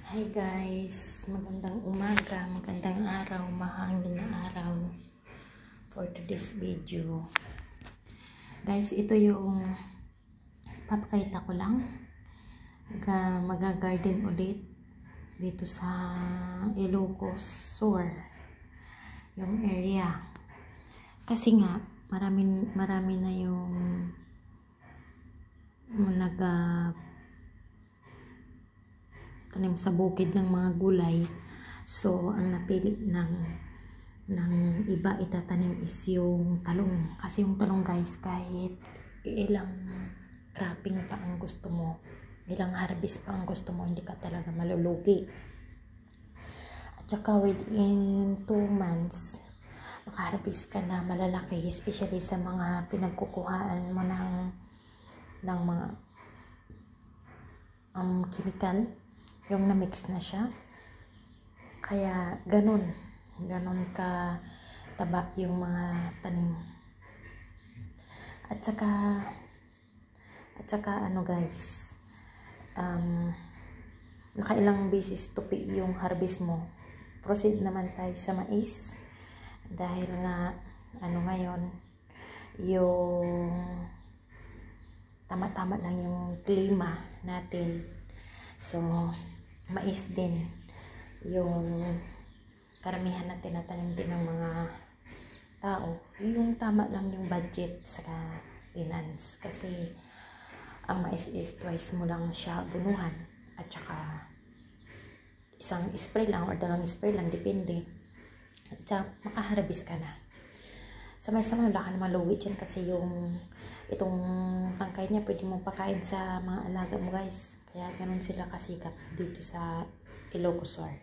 Hi guys, magandang umaga, magandang araw, mahangin na araw for today's video. Guys, ito yung papakita ko lang. Mag-garden ulit dito sa Ilocos Sur, yung area. Kasi nga, marami na yung tanim sa bukid ng mga gulay. So ang napili ng iba itatanim is yung talong, kasi yung talong guys, kahit ilang cropping pa ang gusto mo, ilang harvest pa ang gusto mo, hindi ka talaga malulugi. At saka within 2 months makaharvest ka na malalaki, especially sa mga pinagkukuhaan mo ng mga chemical, yung na-mix na siya. Kaya ganun ka taba yung mga tanim. At saka ano guys, nakailang beses tupi yung harvest mo. Proceed naman tayo sa mais, dahil nga ngayon yung tama-tama lang yung klima natin. So mais din yung karamihan na tinatanim din ng mga tao, yung tama lang yung budget sa finance, kasi ang mais is twice mo lang siya bunuhan, at saka isang spray lang or dalawang spray lang, depende, at saka makaharvest ka na. Sa mais naman wala ka naman luwi dyan, kasi itong tangkay niya pwede mo pakain sa mga alaga mo guys. Kaya ganun sila kasikap dito sa Ilocos Sur.